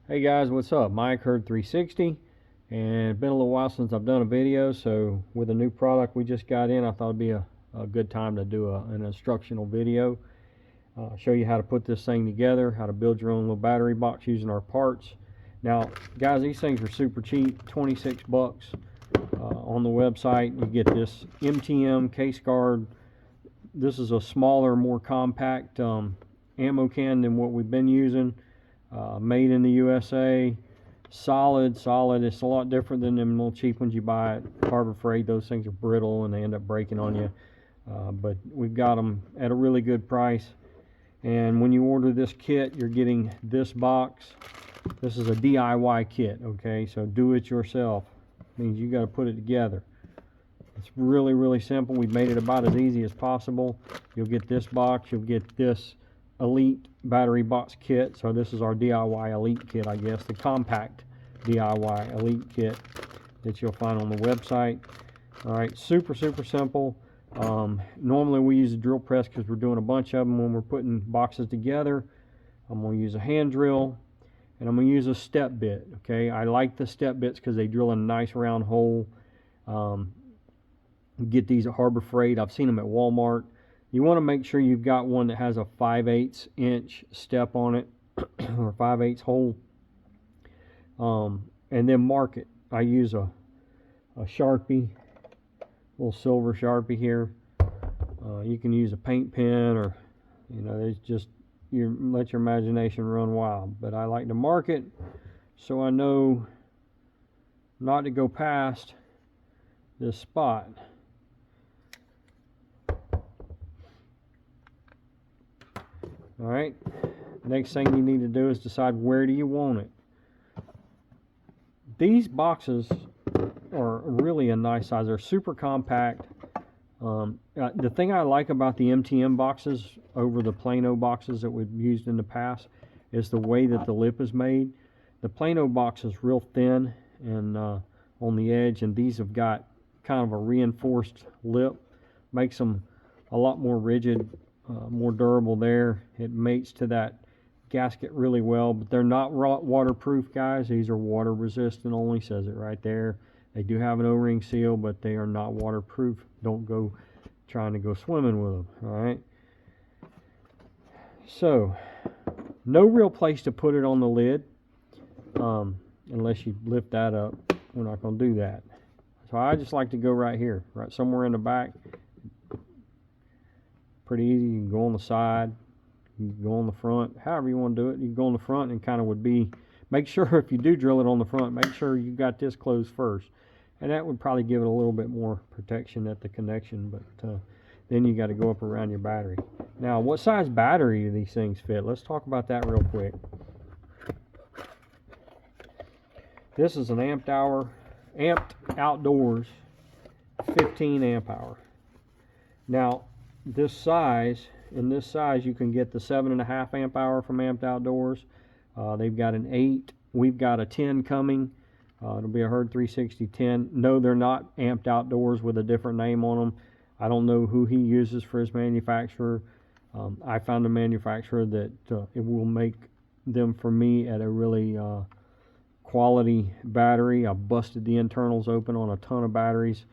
Hey guys, what's up? Mike Herd 360, and it's been a little while since I've done a video, so with a new product we just got in, I thought it'd be a good time to do an instructional video. Show you how to put this thing together, how to build your own little battery box using our parts. Now, guys, these things are super cheap, 26 bucks on the website. You get this MTM case guard. This is a smaller, more compact ammo can than what we've been using. Made in the USA, solid. It's a lot different than them little cheap ones you buy at Harbor Freight. Those things are brittle and they end up breaking on you. But we've got them at a really good price. And when you order this kit, you're getting this box. This is a DIY kit, okay? So do it yourself. Means you got to put it together. It's really simple. We've made it about as easy as possible. You'll get this box. You'll get this Elite battery box kit. So this is our DIY Elite kit, I guess, the compact DIY Elite kit that you'll find on the website. All right, super simple. Normally we use a drill press because we're doing a bunch of them when we're putting boxes together. I'm going to use a hand drill, and I'm going to use a step bit. Okay, I like the step bits because they drill a nice round hole. Get these at Harbor Freight. I've seen them at Walmart. You want to make sure you've got one that has a 5/8 inch step on it or 5/8 hole, and then mark it. I use a Sharpie, little silver Sharpie here. You can use a paint pen, or it's just let your imagination run wild. But I like to mark it so I know not to go past this spot. All right, next thing you need to do is decide where do you want it. These boxes are really a nice size. They're super compact. The thing I like about the MTM boxes over the Plano boxes that we've used in the past is the way that the lip is made. The Plano box is real thin and on the edge, and these have got kind of a reinforced lip. Makes them a lot more rigid, more durable there. It mates to that gasket really well, but they're not waterproof, guys. These are water resistant only, says it right there. They do have an O-ring seal, but they are not waterproof. Don't go trying to go swimming with them. All right, so no real place to put it on the lid unless you lift that up. We're not going to do that. So I just like to go right here, right somewhere in the back. Pretty easy. You can go on the side, you can go on the front, however you want to do it. You can go on the front and kind of would be, make sure if you do drill it on the front, make sure you got this closed first, and that would probably give it a little bit more protection at the connection. But then you got to go up around your battery. Now, what size battery do these things fit? Let's talk about that real quick. This is an amped outdoors 15 amp hour. Now this size, in this size you can get the 7.5 amp hour from Amped Outdoors. They've got an 8. We've got a 10 coming. It'll be a Herd 360 10. No, they're not Amped Outdoors with a different name on them. I don't know who he uses for his manufacturer. I found a manufacturer that it will make them for me at a really quality battery. I busted the internals open on a ton of batteries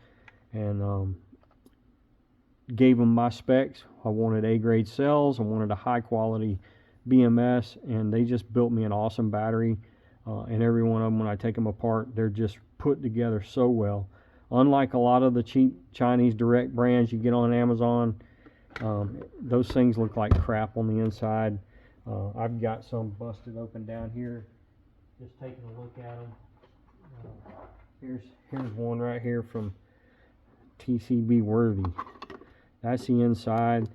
and gave them my specs. I wanted A-grade cells. I wanted a high quality BMS, and they just built me an awesome battery. And every one of them, when I take them apart, they're just put together so well. Unlike a lot of the cheap Chinese direct brands you get on Amazon, those things look like crap on the inside. I've got some busted open down here, just taking a look at them. Here's one right here from TCB Worthy. That's the inside.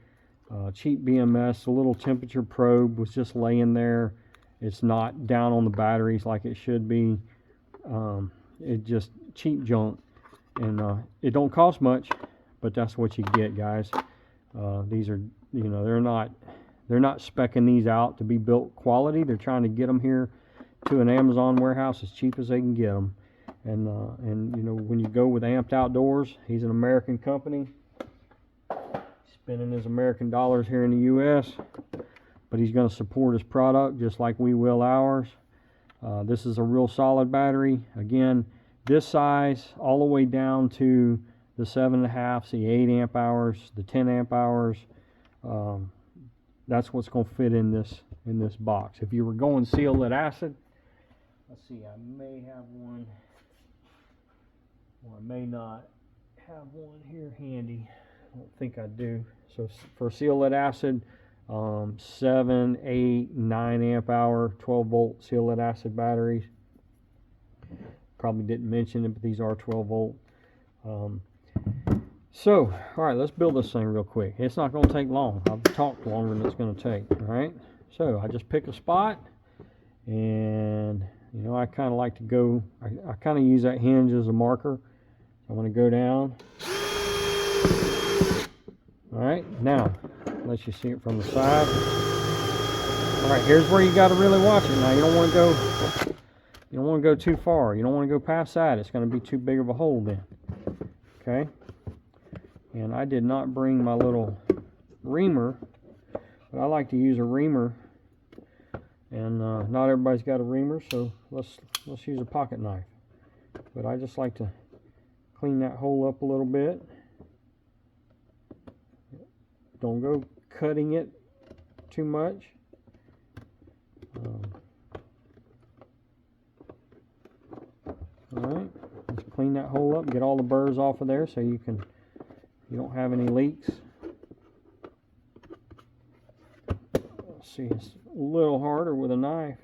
Cheap BMS. A little temperature probe was just laying there. It's not down on the batteries like it should be. It just cheap junk, and it don't cost much, but that's what you get, guys. These are, they're not speccing these out to be built quality. They're trying to get them here to an Amazon warehouse as cheap as they can get them. And when you go with Amped Outdoors, he's an American company, spending his American dollars here in the U.S., but he's going to support his product just like we will ours. This is a real solid battery. Again, this size all the way down to the 7.5, the 8 amp hours, the 10 amp hours. That's what's going to fit in this box. If you were going seal lead acid, let's see, I may have one, or I may not have one here handy. I don't think I do. So for seal lead acid, 7, 8, 9 amp hour, 12 volt seal lead acid batteries. Probably didn't mention it, but these are 12 volt. So, all right, let's build this thing real quick. It's not going to take long. I've talked longer than it's going to take. All right. So I just pick a spot, and you know, I kind of like to go. I kind of use that hinge as a marker. I want to go down. All right, now let you see it from the side. All right, here's where you got to really watch it. Now you don't want to go. You don't want to go too far. You don't want to go past that. It's going to be too big of a hole then. Okay. And I did not bring my little reamer, but I like to use a reamer. And not everybody's got a reamer, so let's use a pocket knife. But I just like to clean that hole up a little bit. Don't go cutting it too much. Alright, just clean that hole up, get all the burrs off of there so you don't have any leaks. Let's see, it's a little harder with a knife.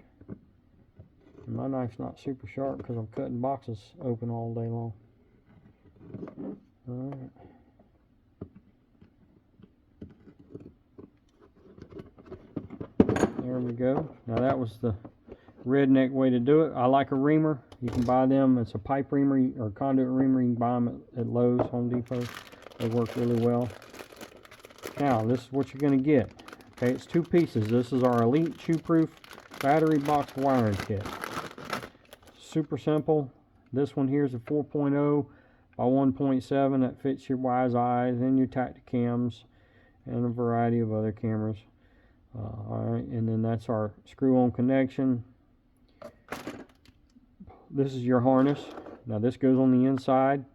And my knife's not super sharp because I'm cutting boxes open all day long. Alright. There we go. Now that was the redneck way to do it. I like a reamer. You can buy them. It's a pipe reamer or conduit reamer. You can buy them at Lowe's, Home Depot. They work really well. Now this is what you're going to get. Okay, it's 2 pieces. This is our Elite Chew-Proof Battery Box Wiring Kit. Super simple. This one here is a 4.0 by 1.7 that fits your Wise Eyes and your Tacticams and a variety of other cameras. Alright, and then that's our screw-on connection. This is your harness. Now this goes on the inside.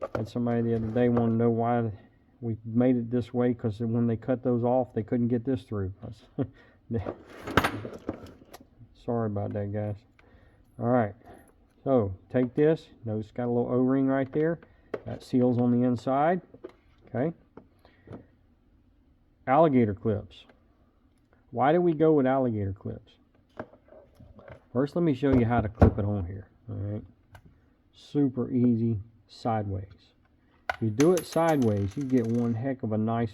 I had somebody the other day want to know why we made it this way, because when they cut those off they couldn't get this through. Sorry about that, guys. Alright, so take this. Notice it's got a little O-ring right there. That seals on the inside. Okay. Alligator clips. Why do we go with alligator clips? First, let me show you how to clip it on here. Alright. Super easy sideways. If you do it sideways, you get one heck of a nice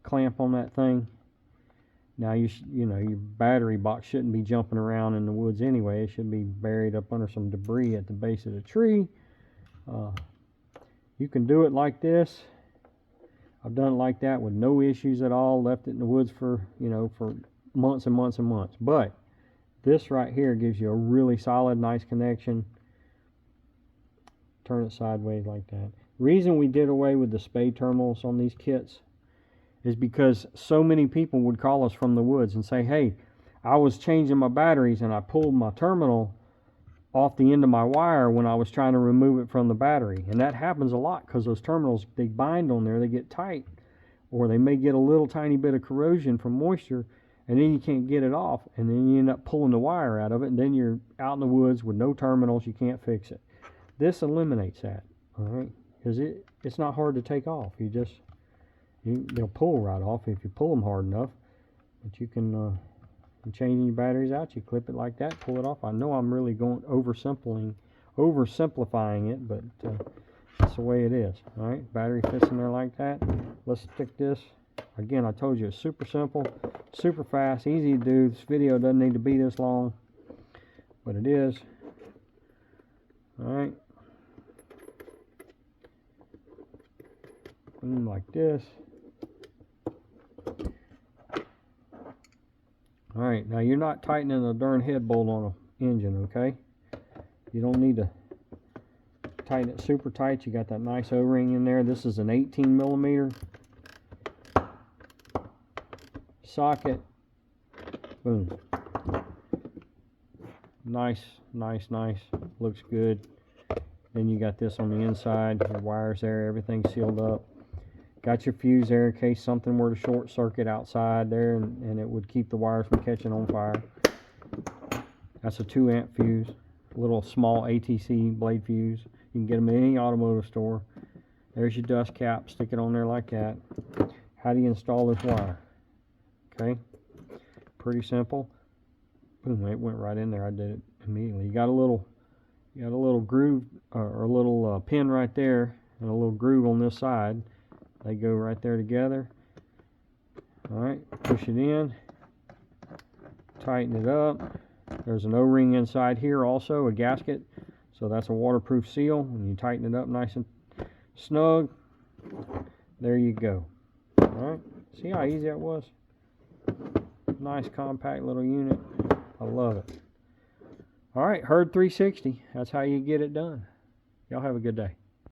clamp on that thing. Now you know, your battery box shouldn't be jumping around in the woods anyway. It should be buried up under some debris at the base of the tree. You can do it like this. I've done it like that with no issues at all. Left it in the woods for, you know, for months and months and months. But this right here gives you a really solid, nice connection. Turn it sideways like that. The reason we did away with the spade terminals on these kits is because so many people would call us from the woods and say, hey, I was changing my batteries and I pulled my terminal off the end of my wire when I was trying to remove it from the battery. And that happens a lot because those terminals, they bind on there, they get tight, or they may get a little tiny bit of corrosion from moisture, and then you can't get it off, and then you end up pulling the wire out of it, and then you're out in the woods with no terminals. You can't fix it. This eliminates that, all right, because it's not hard to take off. They'll pull right off if you pull them hard enough. But you can changing your batteries out, you clip it like that, pull it off. I know I'm really oversimplifying it, but that's the way it is. All right, battery fits in there like that. Let's stick this. Again, I told you it's super simple, super fast, easy to do. This video doesn't need to be this long, but it is. All right, like this. Alright, now you're not tightening a darn head bolt on an engine, okay? You don't need to tighten it super tight. You got that nice O-ring in there. This is an 18mm socket. Boom. Nice. Looks good. Then you got this on the inside, your wires there, everything sealed up. Got your fuse there in case something were to short circuit outside there, and it would keep the wires from catching on fire. That's a 2 amp fuse, a little small ATC blade fuse. You can get them in any automotive store. There's your dust cap, stick it on there like that. How do you install this wire? Okay, pretty simple. Boom, it went right in there. I did it immediately. You got a little groove, or a little pin right there, and a little groove on this side. They go right there together. All right, push it in, tighten it up. There's an O-ring inside here also, a gasket, so that's a waterproof seal. When you tighten it up nice and snug, there you go. All right, see how easy that was? Nice compact little unit. I love it. All right, Herd 360. That's how you get it done. Y'all have a good day.